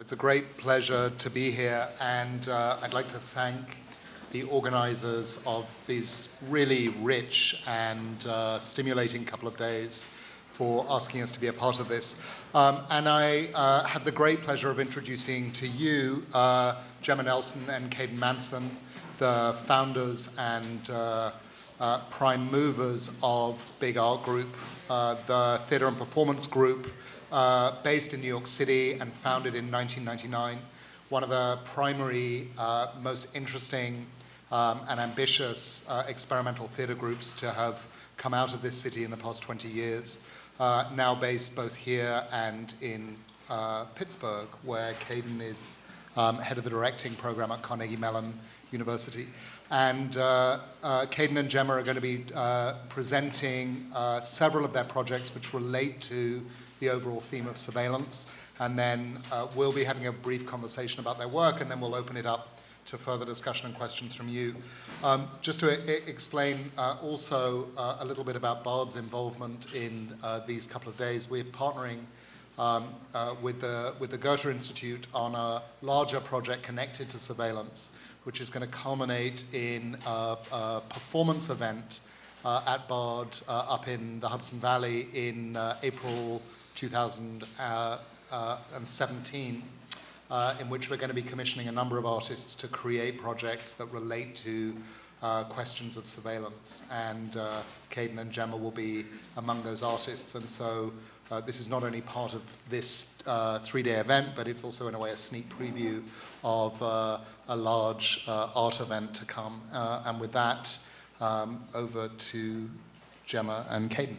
It's a great pleasure to be here, and I'd like to thank the organizers of these really rich and stimulating couple of days for asking us to be a part of this. And I have the great pleasure of introducing to you Jemma Nelson and Caden Manson, the founders and prime movers of BIG ART Group, the theater and performance group based in New York City and founded in 1999. One of the primary, most interesting and ambitious experimental theater groups to have come out of this city in the past 20 years. Now based both here and in Pittsburgh, where Caden is head of the directing program at Carnegie Mellon University. And Caden and Jemma are going to be presenting several of their projects which relate to the overall theme of surveillance. And then we'll be having a brief conversation about their work, and then we'll open it up to further discussion and questions from you. Just to explain also a little bit about BARD's involvement in these couple of days, we're partnering with the Goethe-Institut on a larger project connected to surveillance, which is going to culminate in a performance event at BARD up in the Hudson Valley in April 2017. In which we're going to be commissioning a number of artists to create projects that relate to questions of surveillance. And Caden and Jemma will be among those artists. And so this is not only part of this three-day event, but it's also in a way a sneak preview of a large art event to come. And with that, over to Jemma and Caden.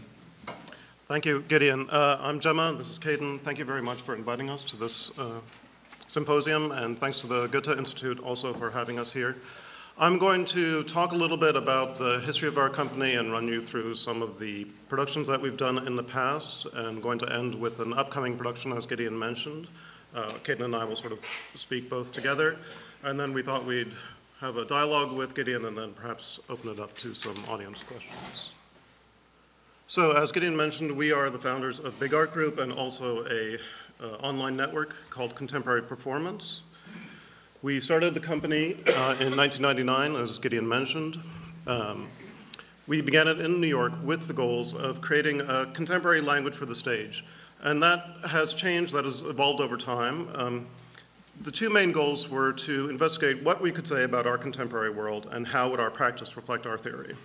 Thank you, Gideon. I'm Jemma, this is Caden. Thank you very much for inviting us to this symposium, and thanks to the Goethe-Institut also for having us here. I'm going to talk a little bit about the history of our company and run you through some of the productions that we've done in the past, and going to end with an upcoming production, as Gideon mentioned. Caden and I will sort of speak both together, and then we thought we'd have a dialogue with Gideon and then perhaps open it up to some audience questions. So, as Gideon mentioned, we are the founders of BIG ART Group and also a online network called Contemporary Performance. We started the company in 1999, as Gideon mentioned. We began it in New York with the goals of creating a contemporary language for the stage. And that has changed, that has evolved over time. The two main goals were to investigate what we could say about our contemporary world and how would our practice reflect our theory.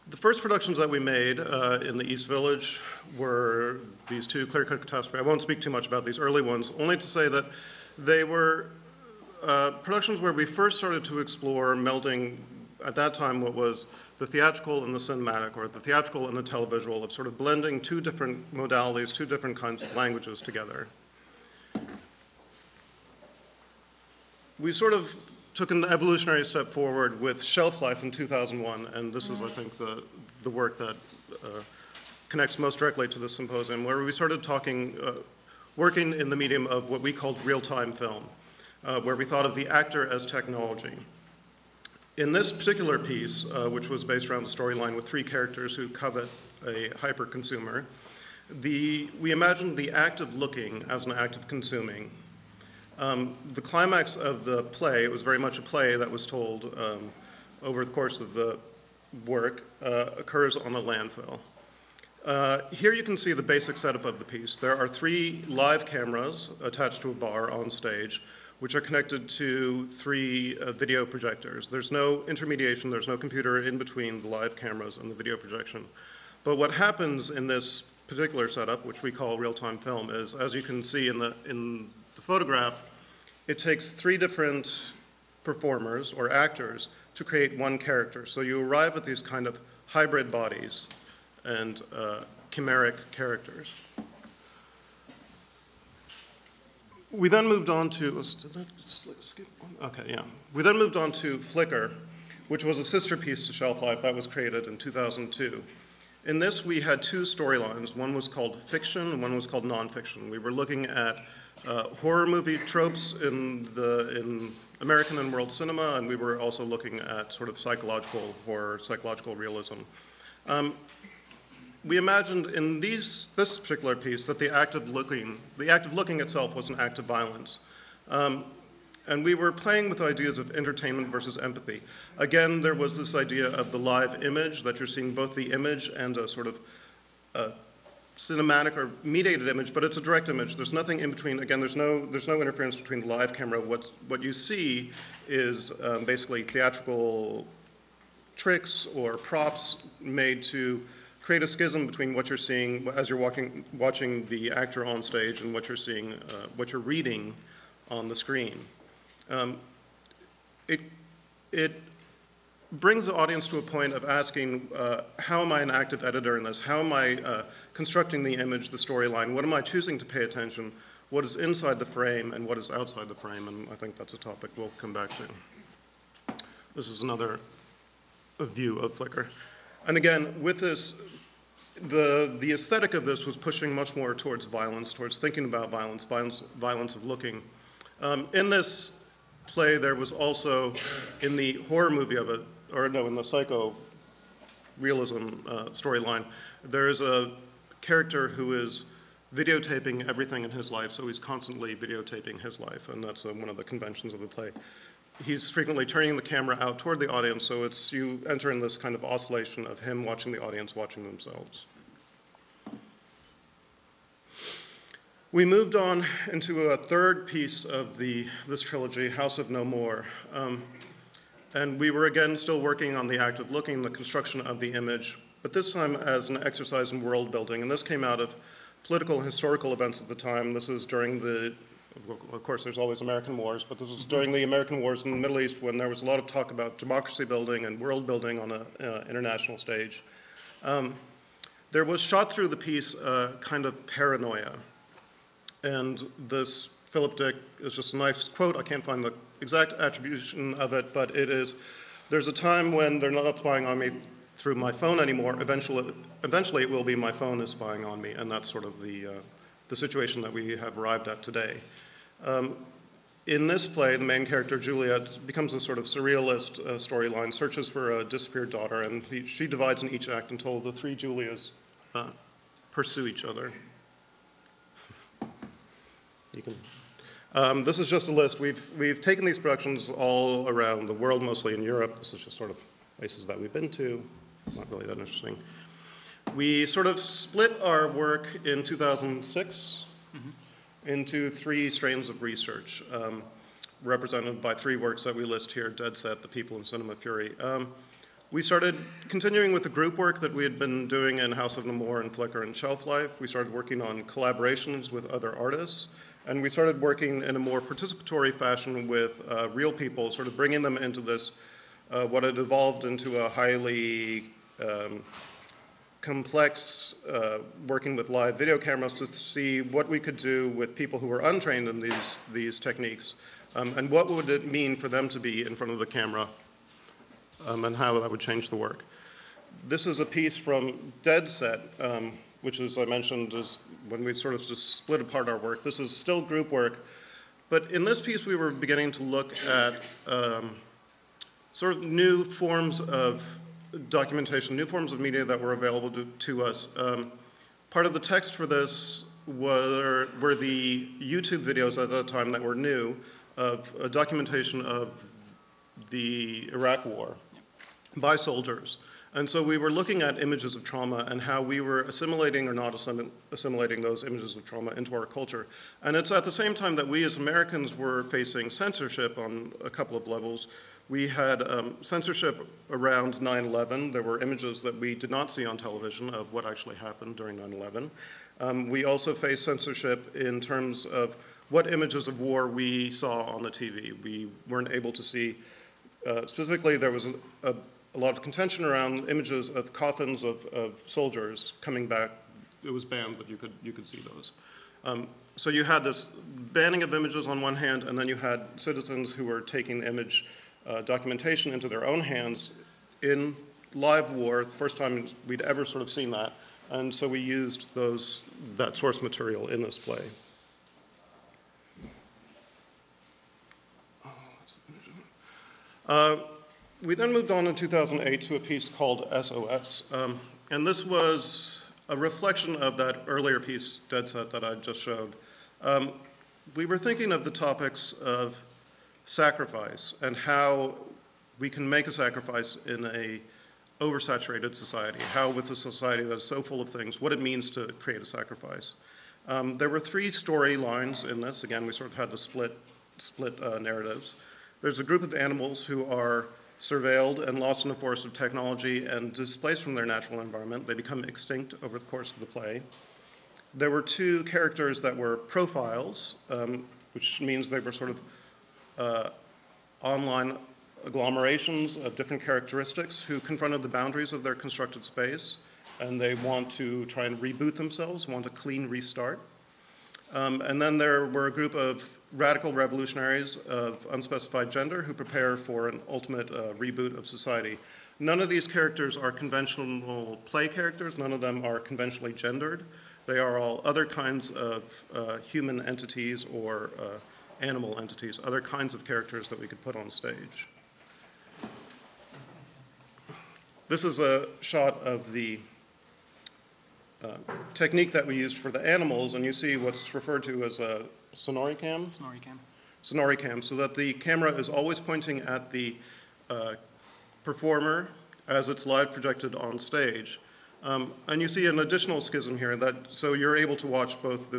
The first productions that we made in the East Village were these two, Clear-Cut Catastrophe. I won't speak too much about these early ones, only to say that they were productions where we first started to explore melding, at that time, what was the theatrical and the cinematic, or the theatrical and the televisual, of sort of blending two different modalities, two different kinds of languages together. We sort of took an evolutionary step forward with Shelf Life in 2001, and this is, I think, the work that connects most directly to this symposium, where we started talking, working in the medium of what we called real-time film, where we thought of the actor as technology. In this particular piece, which was based around a storyline with three characters who covet a hyper-consumer, we imagined the act of looking as an act of consuming. The climax of the play, it was very much a play that was told over the course of the work, occurs on a landfill. Here you can see the basic setup of the piece. There are three live cameras attached to a bar on stage, which are connected to three video projectors. There's no intermediation, there's no computer in between the live cameras and the video projection. But what happens in this particular setup, which we call real-time film, is, as you can see in the photograph, it takes three different performers or actors to create one character. So you arrive at these kind of hybrid bodies and chimeric characters. We then moved on to, We then moved on to Flickr, which was a sister piece to Shelf Life that was created in 2002. In this, we had two storylines. One was called fiction, and one was called nonfiction. We were looking at horror movie tropes in American and world cinema, and we were also looking at sort of psychological horror, psychological realism. we imagined in this particular piece that the act of looking itself was an act of violence. And we were playing with ideas of entertainment versus empathy. Again, there was this idea of the live image, that you're seeing both the image and a sort of cinematic or mediated image, but it's a direct image. There's nothing in between. Again, there's no interference between the live camera. What you see is basically theatrical tricks or props made to create a schism between what you're seeing as you're watching the actor on stage and what you're seeing, what you're reading on the screen. It brings the audience to a point of asking, how am I an active editor in this? How am I constructing the image, the storyline? What am I choosing to pay attention? What is inside the frame and what is outside the frame? And I think that's a topic we'll come back to. This is another view of Flickr. And again, with this, the aesthetic of this was pushing much more towards violence, towards thinking about violence of looking. In this play, there was also, in the horror movie of it, or no, in the psycho realism storyline, there is a character who is videotaping everything in his life, so he's constantly videotaping his life, and that's one of the conventions of the play. He's frequently turning the camera out toward the audience, so you enter in this kind of oscillation of him watching the audience watching themselves. We moved on into a third piece of this trilogy, House of No More. And we were again still working on the act of looking, the construction of the image, but this time as an exercise in world building. And this came out of political and historical events at the time. This is during of course there's always American wars, but this was during the American wars in the Middle East when there was a lot of talk about democracy building and world building on an international stage. There was shot through the piece kind of paranoia. And this Philip Dick is just a nice quote. I can't find the exact attribution of it, but it is, there's a time when they're not spying on me through my phone anymore. Eventually it will be my phone is spying on me, and that's sort of the situation that we have arrived at today. In this play, the main character, Juliet, becomes a sort of surrealist storyline, searches for a disappeared daughter, and she divides in each act until the three Julias pursue each other. This is just a list. We've taken these productions all around the world, mostly in Europe. This is just sort of places that we've been to. Not really that interesting. We sort of split our work in 2006 into three strains of research, represented by three works that we list here: Dead Set, The People, and Cinema Fury. We started continuing with the group work that we had been doing in House of No More and Flickr and Shelf Life. We started working on collaborations with other artists. And we started working in a more participatory fashion with real people, sort of bringing them into this, what had evolved into a highly complex working with live video cameras to see what we could do with people who were untrained in these techniques, and what would it mean for them to be in front of the camera, and how that would change the work. This is a piece from Dead Set, which, as I mentioned, is when we sort of just split apart our work. This is still group work, but in this piece we were beginning to look at sort of new forms of documentation, new forms of media that were available to us. Part of the text for this were the YouTube videos at that time that were new of a documentation of the Iraq War by soldiers. And so we were looking at images of trauma and how we were assimilating or not assimilating those images of trauma into our culture. And it's at the same time that we as Americans were facing censorship on a couple of levels. We had censorship around 9/11. There were images that we did not see on television of what actually happened during 9/11. We also faced censorship in terms of what images of war we saw on the TV. We weren't able to see, specifically there was a lot of contention around images of coffins of soldiers coming back. It was banned, but you could see those. So you had this banning of images on one hand, and then you had citizens who were taking image documentation into their own hands in live war, the first time we'd ever sort of seen that. And so we used that source material in this play. We then moved on in 2008 to a piece called SOS. And this was a reflection of that earlier piece, Dead Set, that I just showed. We were thinking of the topics of sacrifice and how we can make a sacrifice in a oversaturated society, how with a society that is so full of things, what it means to create a sacrifice. There were 3 storylines in this. Again, we sort of had the split narratives. There's a group of animals who are surveilled and lost in the forest of technology and displaced from their natural environment. They become extinct over the course of the play. There were 2 characters that were profiles, which means they were sort of online agglomerations of different characteristics who confronted the boundaries of their constructed space, and they want to try and reboot themselves, want a clean restart. And then there were a group of radical revolutionaries of unspecified gender who prepare for an ultimate reboot of society. None of these characters are conventional play characters. None of them are conventionally gendered. They are all other kinds of human entities or animal entities, other kinds of characters that we could put on stage. This is a shot of the technique that we used for the animals, and you see what's referred to as a Senora Cam? Senora Cam. Senora Cam, so that the camera is always pointing at the performer as it's live projected on stage. And you see an additional schism here, so you're able to watch both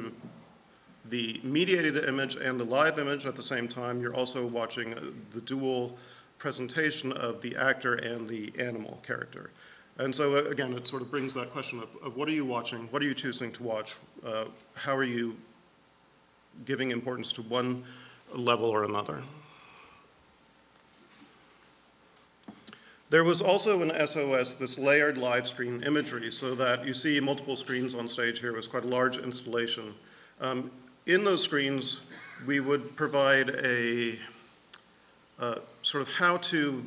the mediated image and the live image at the same time. You're also watching the dual presentation of the actor and the animal character. And so again, it sort of brings that question of what are you watching? What are you choosing to watch? How are you giving importance to one level or another? There was also an SOS, this layered live stream imagery, so that you see multiple screens on stage here. It was quite a large installation. In those screens, we would provide a sort of how to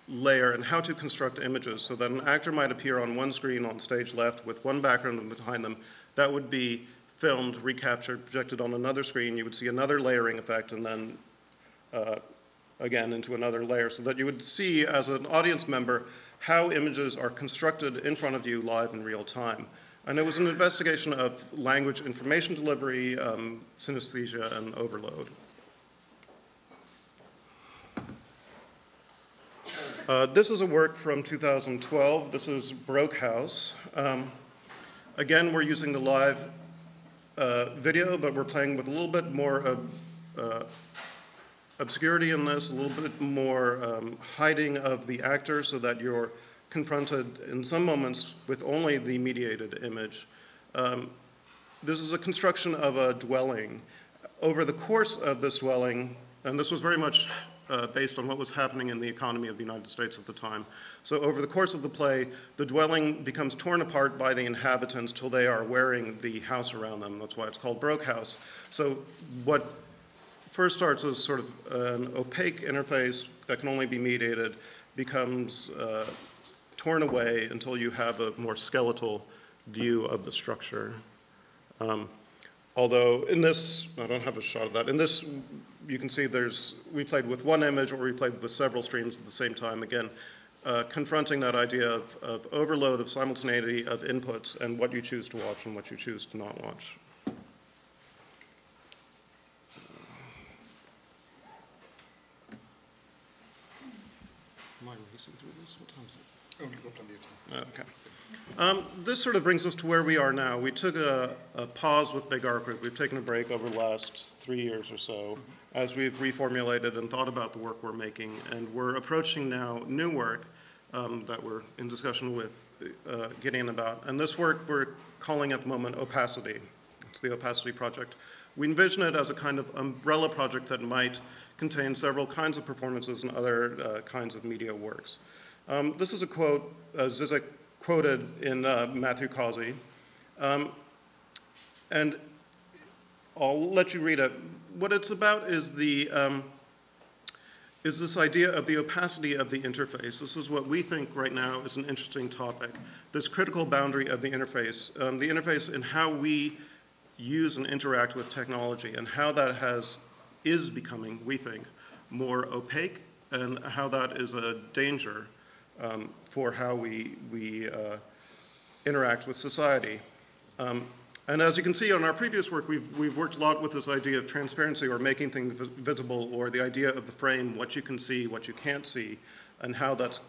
layer and how to construct images so that an actor might appear on one screen on stage left with one background behind them. That would be filmed, recaptured, projected on another screen. You would see another layering effect and then again into another layer so that you would see as an audience member how images are constructed in front of you live in real time. And it was an investigation of language information delivery, synesthesia, and overload. This is a work from 2012. This is Broke House. Again, we're using the live video, but we're playing with a little bit more obscurity in this, a little bit more hiding of the actor so that you're confronted in some moments with only the mediated image. This is a construction of a dwelling. Over the course of this dwelling, and this was very much based on what was happening in the economy of the United States at the time. So over the course of the play, the dwelling becomes torn apart by the inhabitants till they are wearing the house around them. That's why it's called Broke House. So what first starts as sort of an opaque interface that can only be mediated becomes torn away until you have a more skeletal view of the structure. Although in this, I don't have a shot of that. In this, you can see we played with one image or we played with several streams at the same time. Again, confronting that idea of overload, of simultaneity, of inputs, and what you choose to watch and what you choose to not watch. Am I racing through this? What time is it? Only got plenty of time. Okay. This sort of brings us to where we are now. We took a pause with Big Art Group. We've taken a break over the last 3 years or so as we've reformulated and thought about the work we're making. And we're approaching now new work that we're in discussion with Gideon about. And this work we're calling at the moment Opacity. It's the Opacity project. We envision it as a kind of umbrella project that might contain several kinds of performances and other kinds of media works. This is a quote Zizek quoted in Matthew Causey, and I'll let you read it. What it's about is this idea of the opacity of the interface. This is what we think right now is an interesting topic, this critical boundary of the interface in how we use and interact with technology and how that is becoming, we think, more opaque and how that is a danger for how we interact with society. And as you can see on our previous work, we've worked a lot with this idea of transparency or making things visible, or the idea of the frame, what you can see, what you can't see, and how that's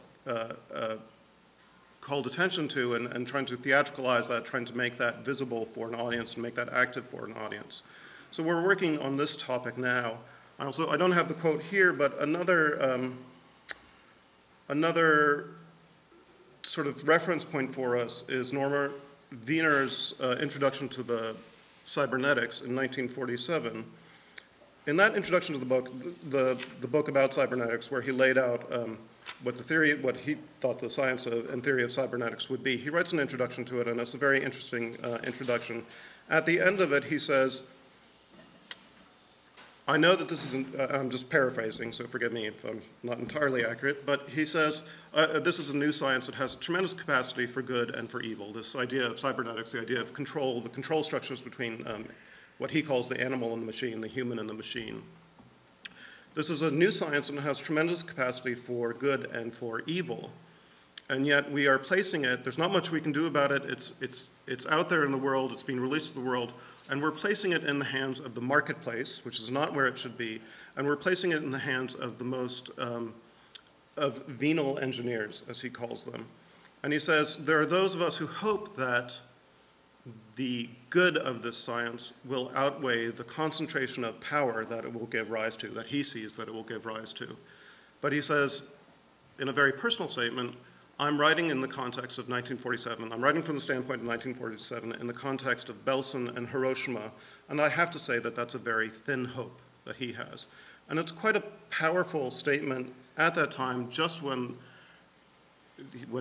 called attention to, and trying to theatricalize that, trying to make that visible for an audience and make that active for an audience. So we're working on this topic now. I don't have the quote here, but another sort of reference point for us is Norma Wiener's introduction to the cybernetics in 1947. In that introduction to the book, the book about cybernetics, where he laid out what he thought the science and theory of cybernetics would be, he writes an introduction to it, and it's a very interesting introduction. At the end of it, he says, I know that this isn't, I'm just paraphrasing, so forgive me if I'm not entirely accurate, but he says, this is a new science that has tremendous capacity for good and for evil. This idea of cybernetics, the idea of control, the control structures between what he calls the animal and the machine, the human and the machine. This is a new science and it has tremendous capacity for good and for evil. And yet we are placing it, there's not much we can do about it, it's out there in the world, it's being released to the world, and we're placing it in the hands of the marketplace, which is not where it should be, and we're placing it in the hands of the most, of venal engineers, as he calls them. And he says, there are those of us who hope that the good of this science will outweigh the concentration of power that it will give rise to, that he sees that it will give rise to. But he says, in a very personal statement, I'm writing in the context of 1947. I'm writing from the standpoint of 1947 in the context of Belsen and Hiroshima, and I have to say that that's a very thin hope that he has. And it's quite a powerful statement at that time, just when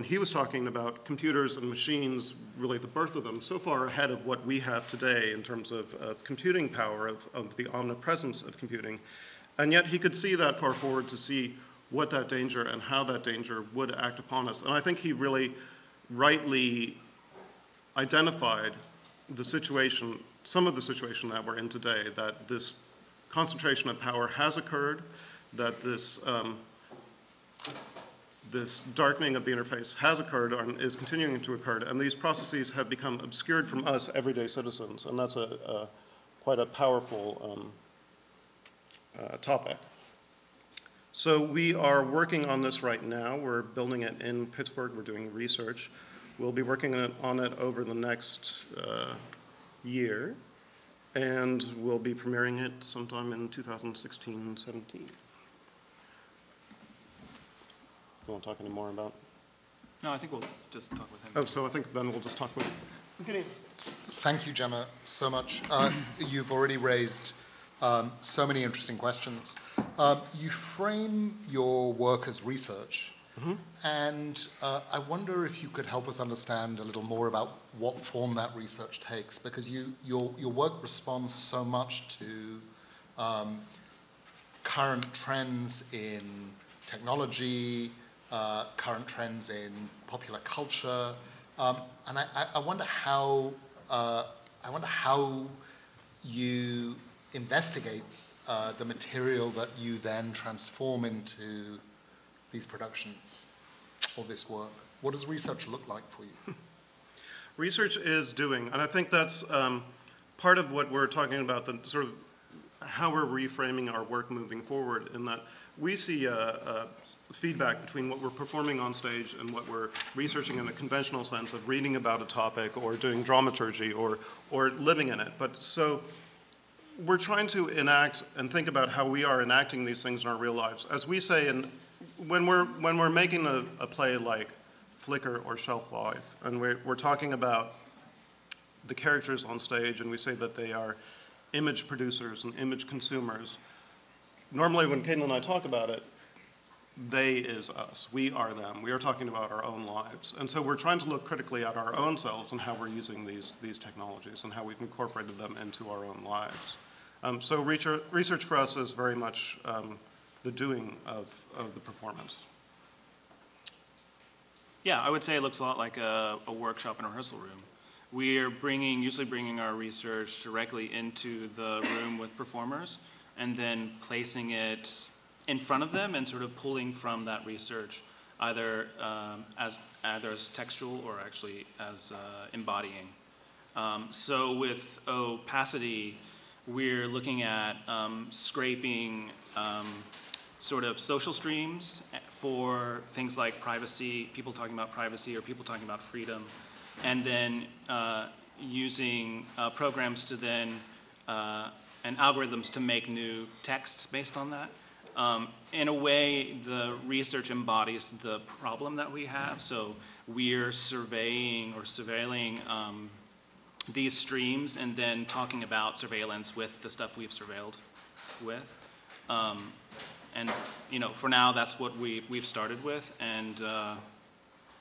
he was talking about computers and machines, really the birth of them, so far ahead of what we have today in terms of computing power, of the omnipresence of computing. And yet he could see that far forward to see what that danger and how that danger would act upon us. And I think he really rightly identified the situation, some of the situation that we're in today, that this concentration of power has occurred, that this darkening of the interface has occurred and is continuing to occur, and these processes have become obscured from us everyday citizens, and that's quite a powerful topic. So we are working on this right now. We're building it in Pittsburgh. We're doing research. We'll be working on it over the next year, and we'll be premiering it sometime in 2016-17. You want to talk any more about? No, I think we'll just talk with him. Oh, so I think then we'll just talk with Gideon. Thank you, Jemma, so much. You've already raised so many interesting questions. You frame your work as research, and I wonder if you could help us understand a little more about what form that research takes, because your work responds so much to current trends in technology, current trends in popular culture, and I wonder how you investigate the material that you then transform into these productions or this work. What does research look like for you? Research is doing, and I think that's part of what we're talking about, the sort of how we're reframing our work moving forward, in that we see feedback between what we're performing on stage and what we're researching in a conventional sense of reading about a topic or doing dramaturgy or living in it. But so we're trying to enact and think about how we are enacting these things in our real lives. As we say, when we're making a play like Flickr or Shelf Life, and we're talking about the characters on stage, and we say that they are image producers and image consumers, normally when Caden and I talk about it, they is us, we are them. We are talking about our own lives. And so we're trying to look critically at our own selves and how we're using these technologies and how we've incorporated them into our own lives. So research for us is very much the doing of the performance. Yeah, I would say it looks a lot like a workshop and rehearsal room. We are usually bringing our research directly into the room with performers and then placing it in front of them and sort of pulling from that research either as textual or actually as embodying. So with Opacity, we're looking at scraping sort of social streams for things like privacy, people talking about privacy or people talking about freedom, and then using programs to then, and algorithms to make new text based on that. In a way, the research embodies the problem that we have. So we're surveying or surveilling these streams and then talking about surveillance with the stuff we've surveilled with. And you know, for now, that's what we've started with, and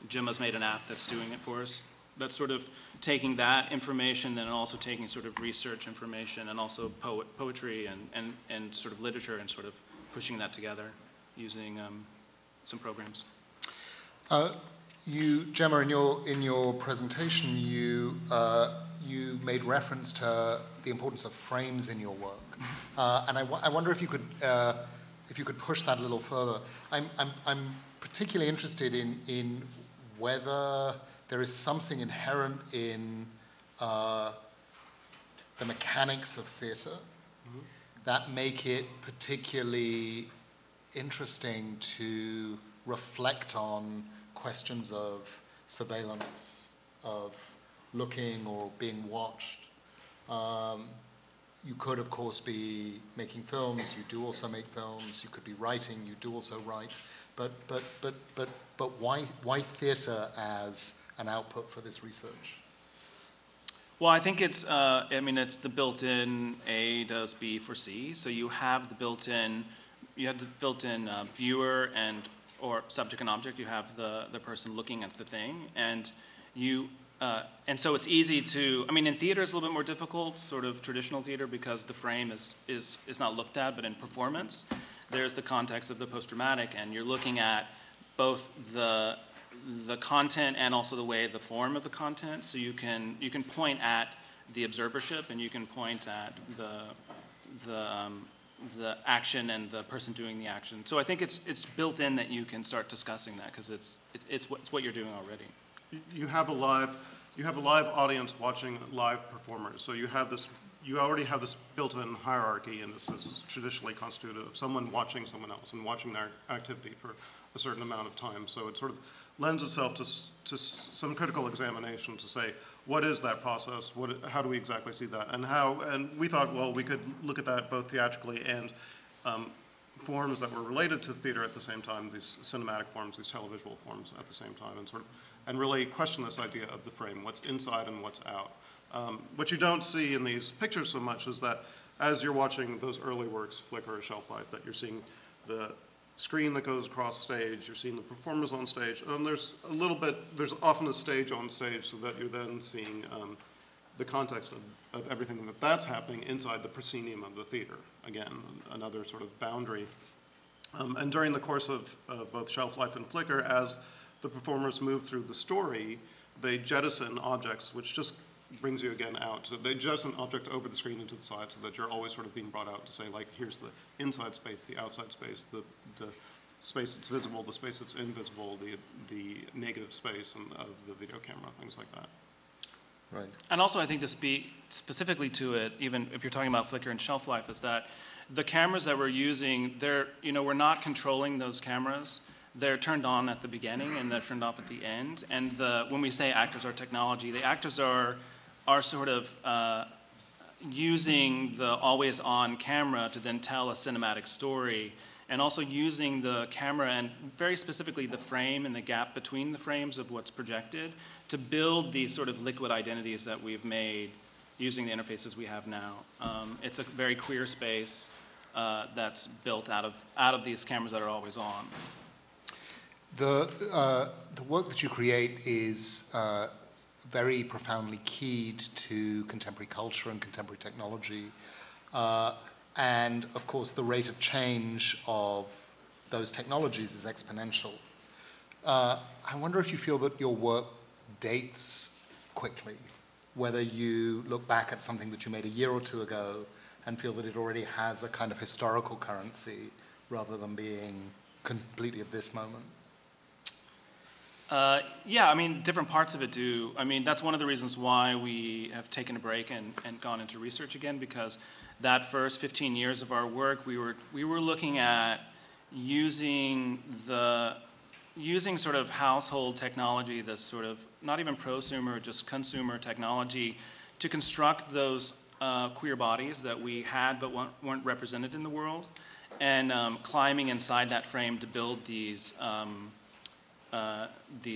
Jemma's made an app that's doing it for us. That's sort of taking that information and also taking sort of research information and also poetry and sort of literature and sort of pushing that together using some programs. Jemma, in your presentation, you made reference to the importance of frames in your work, and I wonder if you could push that a little further. I'm particularly interested in whether there is something inherent in the mechanics of theater that make it particularly interesting to reflect on questions of surveillance, of looking or being watched. You could, of course, be making films. You do also make films. You could be writing. You do also write. But why theater as an output for this research? Well, I think it's, it's the built-in A does B for C. So you have the built-in, viewer or subject and object. You have the person looking at the thing, and so it's easy to, in theater it's a little bit more difficult, sort of traditional theater, because the frame is not looked at, but in performance, there's the context of the post-dramatic, and you're looking at both the content and also the form of the content. So you can point at the observership, and you can point at the action and the person doing the action. So I think it's built in that you can start discussing that, because it's what you're doing already. You have a live audience watching live performers. So you already have this built-in hierarchy, and this is traditionally constituted of someone watching someone else and watching their activity for a certain amount of time. So it sort of lends itself to some critical examination to say, what is that process? How do we exactly see that? And we thought, well, we could look at that both theatrically and forms that were related to theater at the same time, these cinematic forms, these televisual forms at the same time, and really question this idea of the frame, what's inside and what's out. What you don't see in these pictures so much is that as you're watching those early works, Flickr or Shelf Life, that you're seeing the screen that goes across stage, you're seeing the performers on stage, and there's often a stage on stage, so that you're then seeing the context of everything that's happening inside the proscenium of the theater. Again, another sort of boundary. And during the course of both Shelf Life and Flickr, as the performers move through the story, they jettison objects, which just brings you again out. So they jettison objects over the screen and to the side, so that you're always sort of being brought out to say, like, here's the inside space, the outside space, the space that's visible, the space that's invisible, the negative space of the video camera, things like that. Right. And also, I think to speak specifically to it, even if you're talking about Flickr and Shelf Life, is that the cameras that we're using, we're not controlling those cameras. They're turned on at the beginning and they're turned off at the end. And when we say actors are technology, the actors are sort of using the always-on camera to then tell a cinematic story, and also using the camera and very specifically the frame and the gap between the frames of what's projected to build these sort of liquid identities that we've made using the interfaces we have now. It's a very queer space that's built out of these cameras that are always on. The work that you create is very profoundly keyed to contemporary culture and contemporary technology. And of course, the rate of change of those technologies is exponential. I wonder if you feel that your work dates quickly, whether you look back at something that you made a year or two ago and feel that it already has a kind of historical currency rather than being completely of this moment. Yeah, I mean, different parts of it do. I mean, that's one of the reasons why we have taken a break and gone into research again, because that first 15 years of our work, we were looking at using sort of household technology, this sort of not even prosumer, just consumer technology, to construct those queer bodies that we had but weren't represented in the world, and climbing inside that frame to build these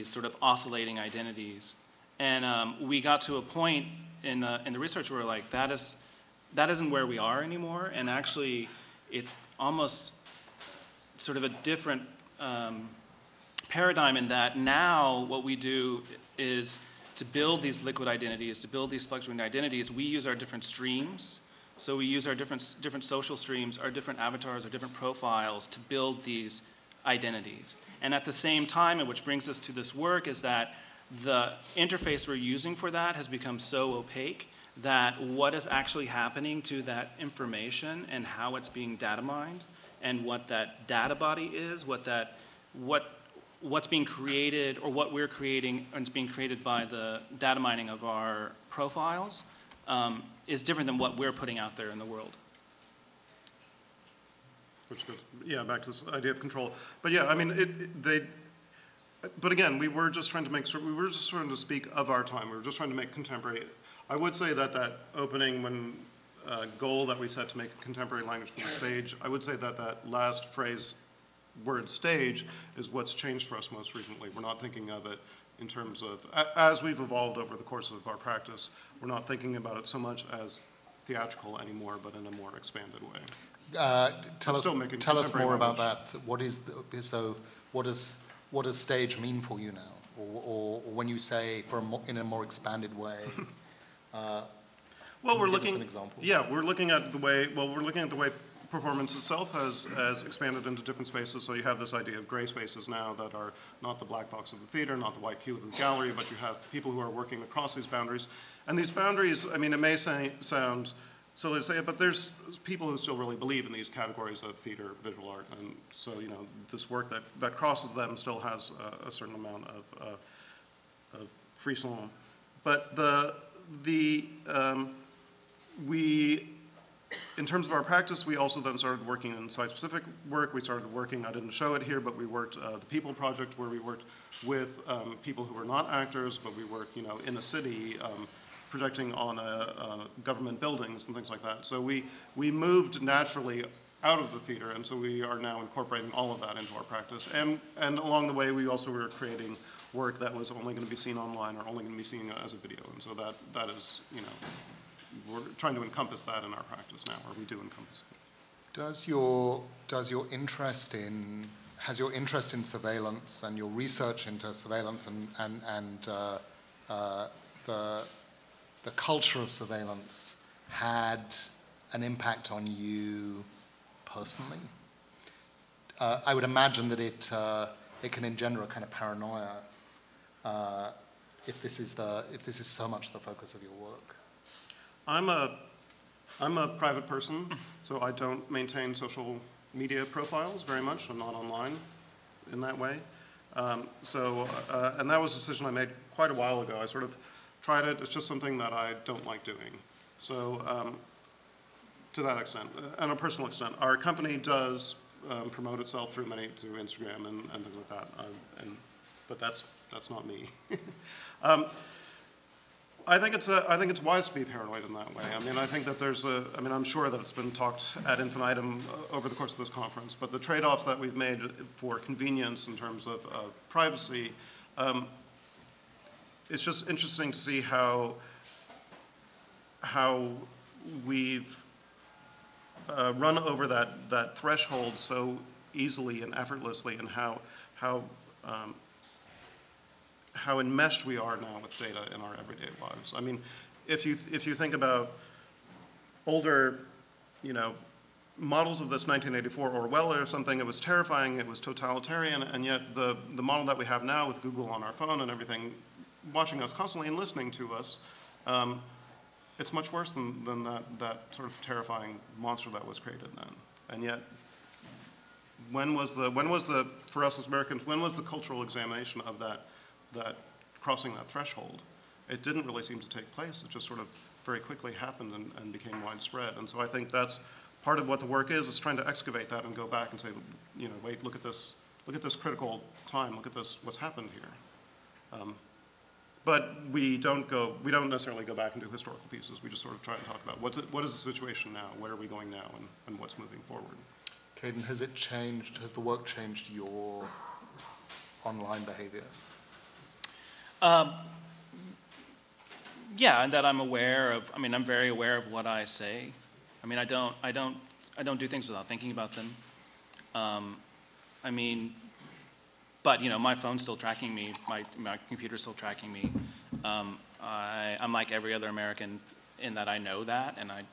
sort of oscillating identities. And we got to a point in the research where we're like, that isn't where we are anymore, and actually it's almost sort of a different paradigm in that now what we do is to build these liquid identities, to build these fluctuating identities, we use our different streams. So we use our different social streams, our different avatars, our different profiles to build these identities. And at the same time, and which brings us to this work, is that the interface we're using for that has become so opaque that what is actually happening to that information and how it's being data mined and what that data body is, what's being created or what we're creating and it's being created by the data mining of our profiles is different than what we're putting out there in the world. Which goes, yeah, back to this idea of control. But yeah, I mean, but again, we were just trying to make sure, we were just trying to speak of our time. We were just trying to make contemporary. I would say that opening goal that we set to make a contemporary language for the stage, I would say that last phrase, word stage, is what's changed for us most recently. We're not thinking of it in terms of, as we've evolved over the course of our practice, we're not thinking about it so much as theatrical anymore, but in a more expanded way. Tell us more about that. What does stage mean for you now, or when you say in a more expanded way? Well, we're looking. An example? Yeah, we're looking at the way. Well, we're looking at the way performance itself has expanded into different spaces. So you have this idea of gray spaces now that are not the black box of the theater, not the white cube of the gallery, but you have people who are working across these boundaries. And these boundaries, I mean, it may sound silly to say it, but there's people who still really believe in these categories of theater, visual art, and so, you know, this work that crosses them still has a certain amount of frisson. But in terms of our practice, we also then started working in site-specific work. We started working, I didn't show it here, but we worked the People Project, where we worked with people who were not actors, but we worked, you know, in a city, projecting on government buildings and things like that. So we moved naturally out of the theater, and so we are now incorporating all of that into our practice. And along the way, we also were creating work that was only going to be seen online or only going to be seen as a video. And so that is, you know, we're trying to encompass that in our practice now, or we do encompass it. Has your interest in surveillance and your research into surveillance and the culture of surveillance had an impact on you personally? I would imagine that it can engender a kind of paranoia if this is so much the focus of your work. I'm a private person, so I don't maintain social media profiles very much. I'm not online in that way. And that was a decision I made quite a while ago. I sort of tried it. It's just something that I don't like doing. So to that extent, on a personal extent, our company does promote itself through Instagram and things like that. But that's not me. I think it's wise to be paranoid in that way. I mean, I think that I'm sure that it's been talked ad infinitum over the course of this conference, but the trade-offs that we've made for convenience in terms of privacy, it's just interesting to see how we've run over that threshold so easily and effortlessly, and how enmeshed we are now with data in our everyday lives. I mean, if you think about older, you know, models of this 1984 Orwell or something, it was terrifying, it was totalitarian, and yet the model that we have now with Google on our phone and everything, watching us constantly and listening to us, it's much worse than that sort of terrifying monster that was created then. And yet, for us as Americans, when was the cultural examination of that that crossing that threshold, it didn't really seem to take place. It just sort of very quickly happened and became widespread. And so I think that's part of what the work is trying to excavate that and go back and say, you know, wait, look at this critical time, look at this, what's happened here. But we don't necessarily go back and do historical pieces. We just sort of try and talk about what is the situation now, where are we going now, and what's moving forward. Caden, has it changed, has the work changed your online behavior? Yeah, and that I'm aware of, I mean, I'm very aware of what I say. I mean, I don't do things without thinking about them. I mean, but, you know, my phone's still tracking me, my computer's still tracking me. I'm like every other American in that I know that, and I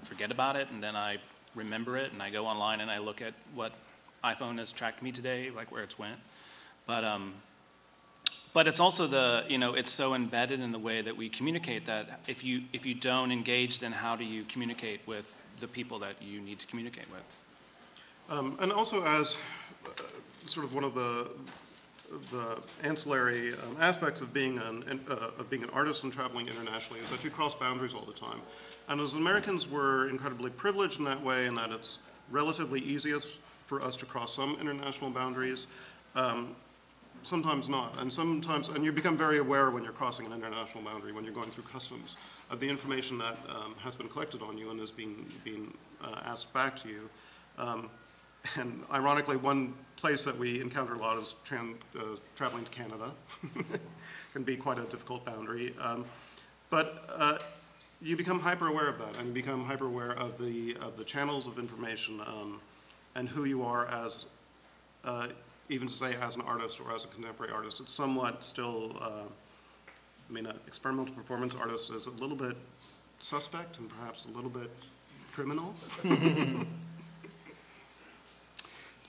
forget about it, and then I remember it, and I go online and I look at what iPhone has tracked me today, like where it's went. But it's also the, you know, it's so embedded in the way that we communicate that if you don't engage, then how do you communicate with the people that you need to communicate with? And also as sort of one of the ancillary aspects of being an artist and traveling internationally is that you cross boundaries all the time. And as Americans, we're incredibly privileged in that way, in that it's relatively easiest for us to cross some international boundaries. Sometimes not, and you become very aware when you're crossing an international boundary, when you're going through customs, of the information that has been collected on you and is being asked back to you. And ironically, one place that we encounter a lot is traveling to Canada. Can be quite a difficult boundary. But you become hyper aware of that, and you become hyper aware of the channels of information and who you are as even to say as an artist or as a contemporary artist. It's somewhat still, I mean, an experimental performance artist is a little bit suspect and perhaps a little bit criminal.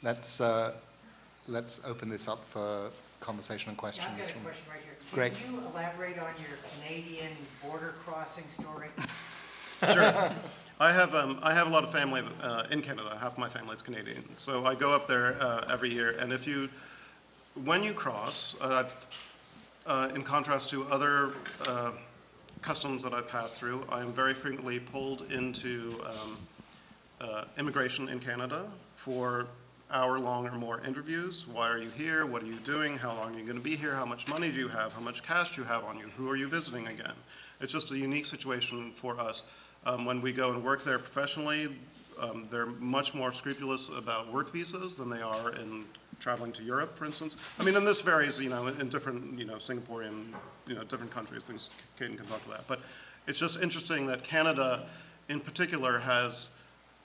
Let's open this up for conversation and questions. Yeah, I've got a question right here. Greg. Can you elaborate on your Canadian border crossing story? Sure. I have a lot of family in Canada. Half my family is Canadian. So I go up there every year. And when you cross, in contrast to other customs that I've passed through, I am very frequently pulled into immigration in Canada for hour-long or more interviews. Why are you here? What are you doing? How long are you going to be here? How much money do you have? How much cash do you have on you? Who are you visiting again? It's just a unique situation for us. When we go and work there professionally, they're much more scrupulous about work visas than they are in traveling to Europe, for instance. I mean, and this varies, you know, in different, you know, Singaporean, you know, different countries. Things Caden can talk to that. But it's just interesting that Canada, in particular, has,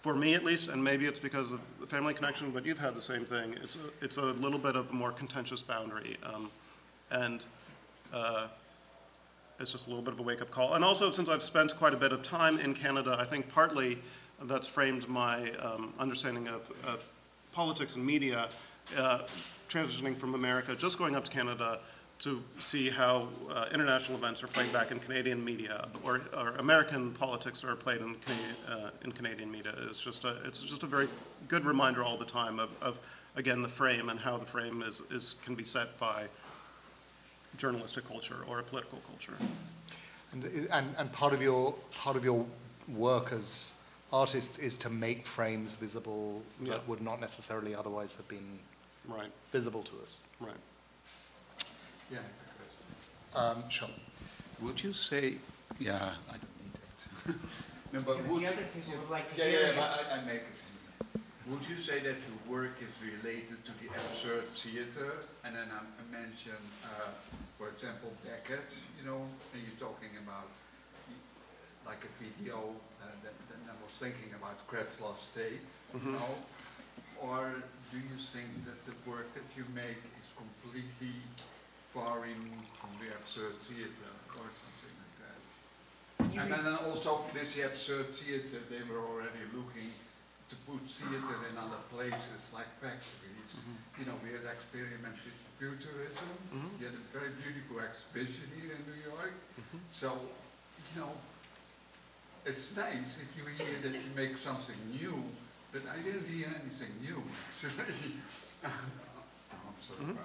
for me at least, and maybe it's because of the family connection, but you've had the same thing. It's a little bit of a more contentious boundary, it's just a little bit of a wake-up call. And also, since I've spent quite a bit of time in Canada, I think partly that's framed my understanding of politics and media, transitioning from America, just going up to Canada to see how international events are played back in Canadian media, or American politics are played in Canadian media. It's just a very good reminder all the time of again, the frame and how the frame can be set by journalistic culture or a political culture. And part of your work as artists is to make frames visible that would not necessarily otherwise have been visible to us. Right. Yeah. Sure. Would you say, yeah, I don't need that. No, but The would you, other people would like to hear you. I make it. Would you say that your work is related to the absurd theater? And then I mentioned, for example, Beckett, you know, and you're talking about like a video, then I was thinking about Krebs' Lost State, you know? Or do you think that the work that you make is completely far removed from the absurd theater or something like that? And then also with the absurd theater, they were already looking to put theater in other places, like factories. You know, we had experiments with futurism. We had a very beautiful exhibition here in New York. So, you know, it's nice if you hear that you make something new, but I didn't hear anything new. It's really, about it.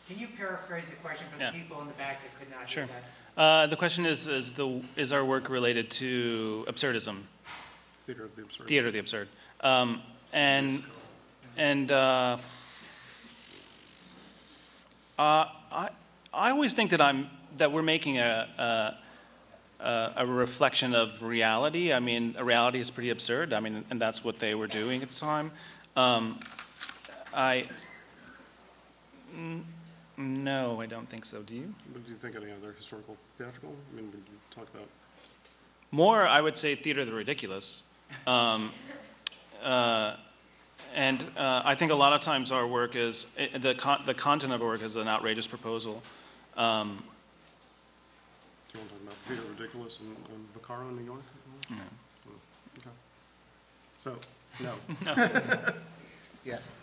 Can you paraphrase the question for Yeah. the people in the back that could not Sure. hear that? The question is our work related to absurdism, Theater of the absurd. theater of the absurd, and I always think that we're making a reflection of reality. I mean, a reality is pretty absurd. I mean, and that's what they were doing at the time. No, I don't think so. Do you? But do you think any other historical theatrical? I mean, would you talk about? More, I would say, theater of the ridiculous. And I think a lot of times our work is, the content of our work is an outrageous proposal. Do you want to talk about Theater of Ridiculous in Vaccaro, New York? No. Okay. So, no. Yes.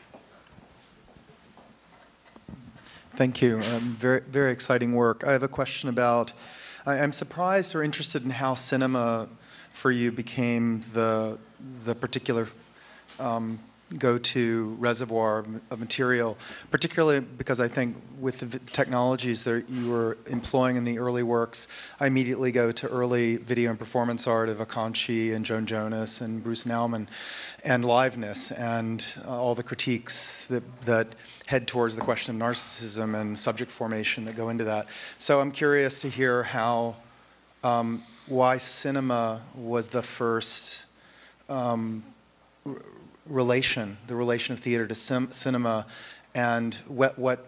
Thank you. Very, very exciting work. I have a question about, I'm surprised or interested in how cinema for you became the particular go-to reservoir of material, particularly because I think with the technologies that you were employing in the early works, I immediately go to early video and performance art of Akanchi and Joan Jonas and Bruce Nauman, and liveness and all the critiques that head towards the question of narcissism and subject formation that go into that. So I'm curious to hear how, why cinema was the first relation of theater to cinema, and what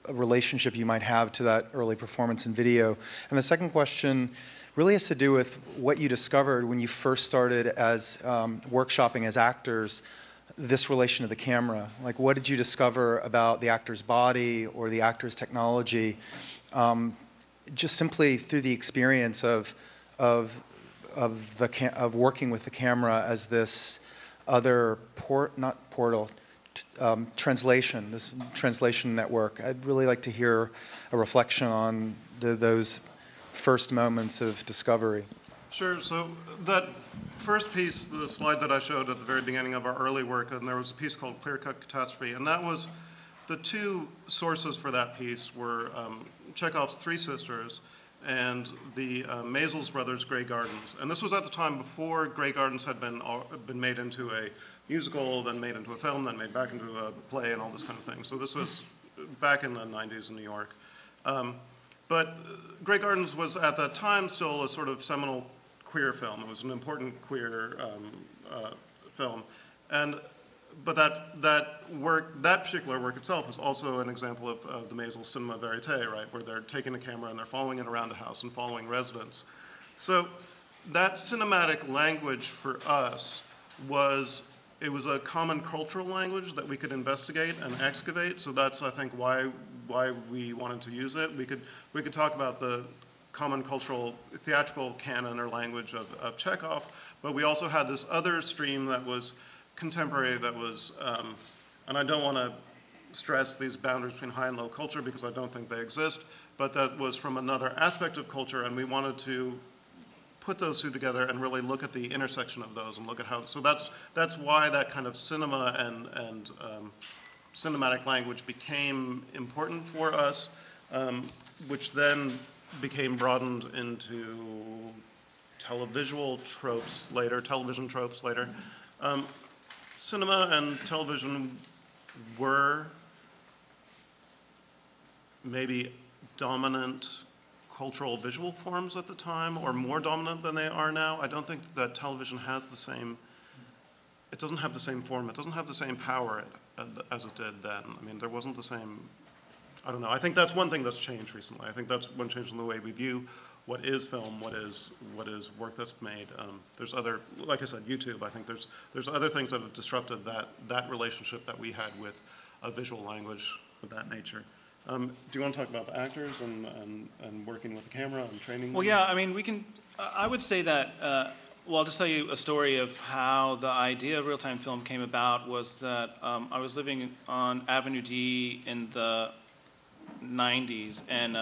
relationship you might have to that early performance in video. And the second question really has to do with what you discovered when you first started as workshopping as actors, this relation to the camera. Like, what did you discover about the actor's body or the actor's technology, just simply through the experience of working with the camera as this other translation, this translation network. I'd really like to hear a reflection on those first moments of discovery. Sure. So that first piece, the slide that I showed at the very beginning of our early work, and there was a piece called Clear Cut Catastrophe, and that was the two sources for that piece were Chekhov's Three Sisters and the Maysles brothers' Grey Gardens. And this was at the time before Grey Gardens had been made into a musical, then made into a film, then made back into a play and all this kind of thing. So this was back in the 90s in New York. But Grey Gardens was at that time still a sort of seminal queer film. It was an important queer film. But that particular work itself is also an example of the Maysles cinema verite, right, where they're taking a camera and they're following it around a house and following residents. So that cinematic language for us was a common cultural language that we could investigate and excavate. So that's, I think, why we wanted to use it. We could talk about the common cultural theatrical canon or language of Chekhov, but we also had this other stream that was contemporary, that was, and I don't want to stress these boundaries between high and low culture because I don't think they exist, but that was from another aspect of culture, and we wanted to put those two together and really look at the intersection of those and look at how, so that's why that kind of cinema and cinematic language became important for us, which then became broadened into television tropes later. Cinema and television were maybe dominant cultural visual forms at the time, or more dominant than they are now. I don't think that television has the same, it doesn't have the same form, it doesn't have the same power as it did then. I mean, there wasn't the same, I don't know. I think that's one thing that's changed recently. I think that's one change in the way we view what is film, what is work that's made. There's other, like I said, YouTube. I think there's other things that have disrupted that relationship that we had with a visual language of that nature. Do you want to talk about the actors and working with the camera and training? Well, yeah. I mean, we can. I would say that. Well, I'll just tell you a story of how the idea of real-time film came about. Was that I was living on Avenue D in the 90s, and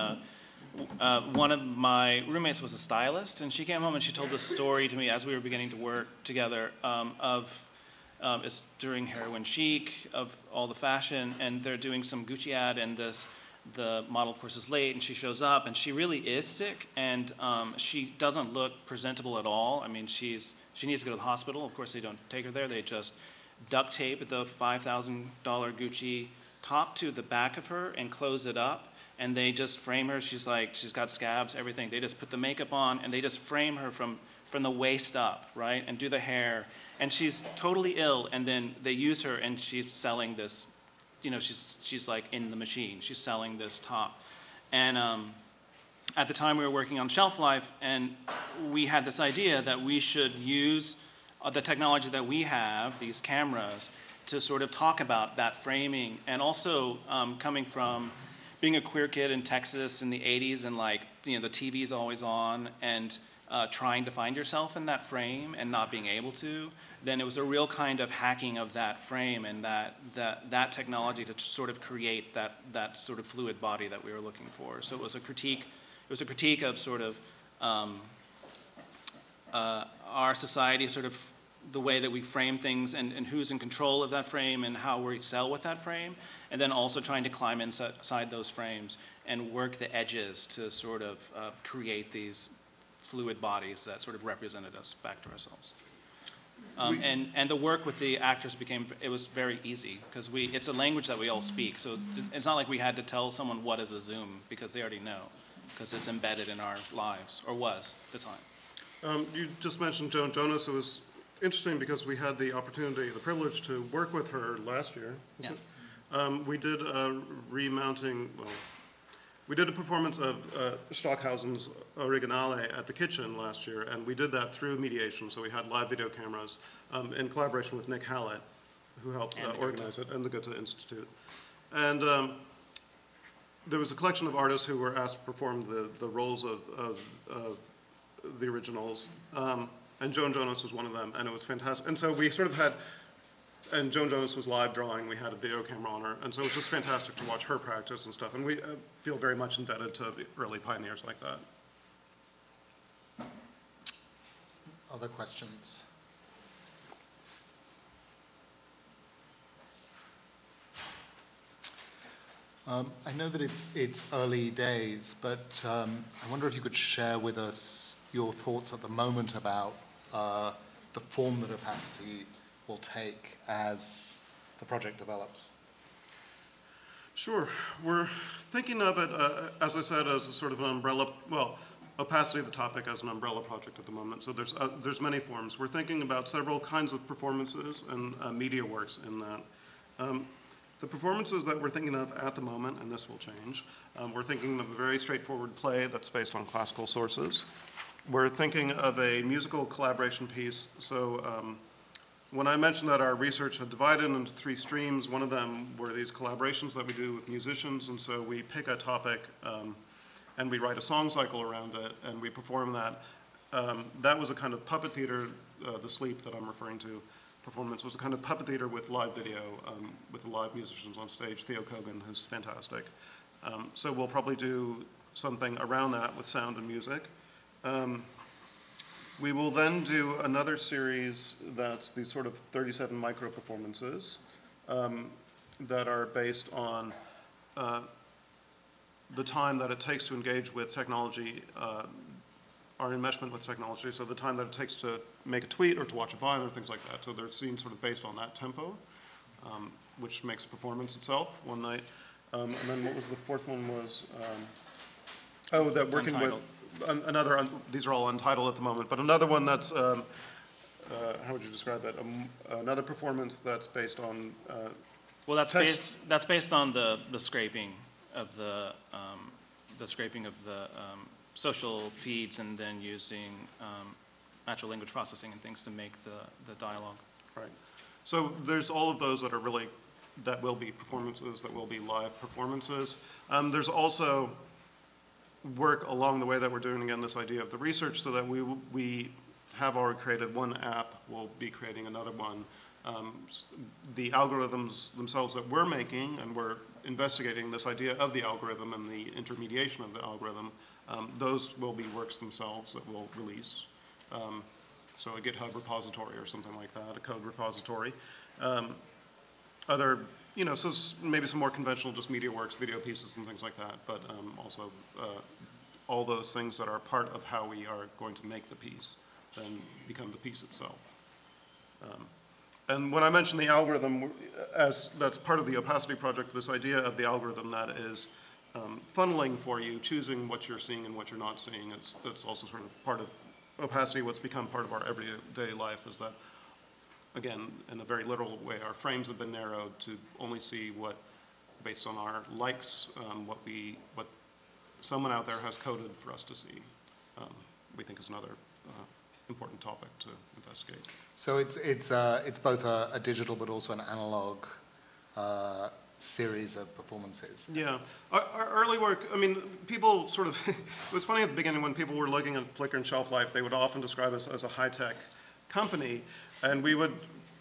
one of my roommates was a stylist, and she came home and she told this story to me as we were beginning to work together of It's during Heroin Chic of all the fashion, and they're doing some Gucci ad, and the model, of course, is late, and she shows up, and she really is sick, and she doesn't look presentable at all. I mean, she needs to go to the hospital. Of course, they don't take her there. They just duct tape the $5,000 Gucci top to the back of her and close it up, and they just frame her. She's got scabs, everything. They just put the makeup on, and they just frame her from the waist up, right, and do the hair. And she's totally ill, and then they use her, and she's selling this, you know, she's like in the machine. She's selling this top. And at the time we were working on Shelf Life, and we had this idea that we should use the technology that we have, these cameras, to sort of talk about that framing. And also coming from being a queer kid in Texas in the 80s, and like, you know, the TV's always on, and trying to find yourself in that frame and not being able to, then it was a real kind of hacking of that frame and that technology to sort of create that sort of fluid body that we were looking for. So it was a critique of sort of our society, sort of the way that we frame things, and who's in control of that frame and how we sell with that frame, and then also trying to climb inside those frames and work the edges to sort of create these fluid bodies that sort of represented us back to ourselves. And the work with the actors it was very easy, because it's a language that we all speak, so it's not like we had to tell someone what is a Zoom, because they already know, because it's embedded in our lives, or was at the time. You just mentioned Joan Jonas. It was interesting because we had the opportunity, the privilege to work with her last year. We did a remounting, we did a performance of Stockhausen's Originale at the Kitchen last year, and we did that through mediation. So we had live video cameras in collaboration with Nick Hallett, who helped organize it, and the Goethe-Institut. And there was a collection of artists who were asked to perform the roles of the originals, and Joan Jonas was one of them, and it was fantastic. And so we sort of had, and Joan Jonas was live drawing, we had a video camera on her, and so it was just fantastic to watch her practice and stuff, and we feel very much indebted to the early pioneers like that. Other questions? I know that it's early days, but I wonder if you could share with us your thoughts at the moment about the form that Opacity will take as the project develops. Sure. We're thinking of it, as I said, as a sort of an umbrella, well, Opacity, the topic, as an umbrella project at the moment. So there's many forms. We're thinking about several kinds of performances and media works in that. The performances that we're thinking of at the moment, and this will change, we're thinking of a very straightforward play that's based on classical sources. We're thinking of a musical collaboration piece. So when I mentioned that our research had divided into 3 streams, one of them were these collaborations that we do with musicians, and so we pick a topic and we write a song cycle around it, and we perform that. That was a kind of puppet theater, the Sleep that I'm referring to performance was a kind of puppet theater with live video, with live musicians on stage. Theo Kogan, who's fantastic. So we'll probably do something around that with sound and music. We will then do another series that's these sort of 37 micro performances that are based on the time that it takes to engage with technology, our enmeshment with technology, so the time that it takes to make a tweet or to watch a Vine or things like that. So they're scenes sort of based on that tempo, which makes a performance itself one night. And then what was the fourth one was, that working Untitled. with another, these are all untitled at the moment, but another one that's, how would you describe it? Another performance that's based on well, that's text. based on the scraping of the social feeds, and then using natural language processing and things to make the dialogue. Right. So there's all of those that are really, that will be performances, that will be live performances. There's also work along the way that we're doing, again, this idea of the research, so that we have already created one app, we'll be creating another one. The algorithms themselves that we're making, and we're investigating this idea of the algorithm and the intermediation of the algorithm, those will be works themselves that we'll release. So a GitHub repository or something like that, a code repository. Other, you know, so maybe some more conventional just media works, video pieces and things like that, but also all those things that are part of how we are going to make the piece then become the piece itself. And when I mentioned the algorithm, as that's part of the Opacity project, this idea of the algorithm that is funneling for you, choosing what you're seeing and what you're not seeing, that's also sort of part of Opacity. What's become part of our everyday life is that, again, in a very literal way, our frames have been narrowed to only see what, based on our likes, what someone out there has coded for us to see. We think is another important topic to investigate. So it's both a digital but also an analog series of performances. Yeah, our early work, I mean, people sort of, it was funny at the beginning when people were looking at Flickr and Shelf Life, they would often describe us as a high-tech company, and we would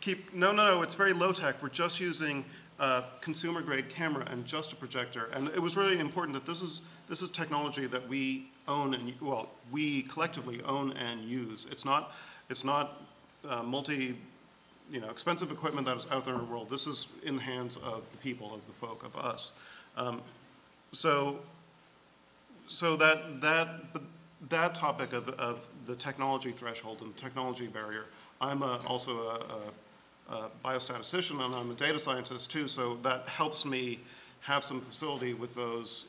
keep, no, it's very low-tech, we're just using a consumer-grade camera and just a projector, and it was really important that this is technology that we own and, well, we collectively own and use. It's not expensive equipment that is out there in the world. This is in the hands of the people, of the folk, of us. So that topic of the technology threshold and the technology barrier, I'm also a biostatistician and I'm a data scientist too, so that helps me have some facility with those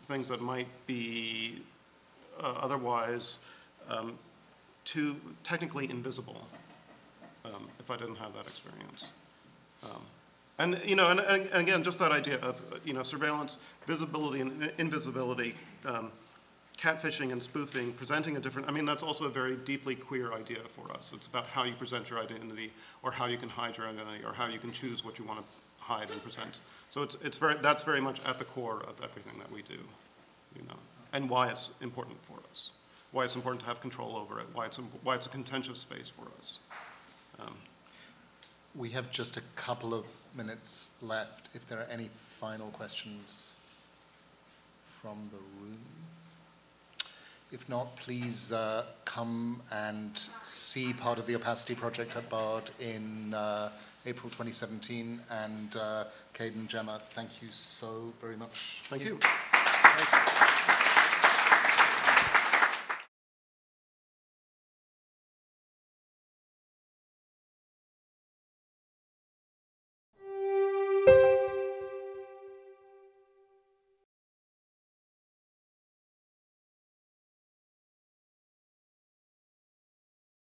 things that might be otherwise too technically invisible. If I didn't have that experience. And again, just that idea of, surveillance, visibility and invisibility, catfishing and spoofing, presenting a different, I mean, that's also a very deeply queer idea for us. It's about how you present your identity, or how you can hide your identity, or how you can choose what you want to hide and present. So that's very much at the core of everything that we do, and why it's important for us, why it's important to have control over it, why it's a contentious space for us. We have just a couple of minutes left. If there are any final questions from the room. If not, please come and see part of the Opacity project at BARD in April 2017. And Caden, Jemma, thank you so very much. Thank you. Thanks.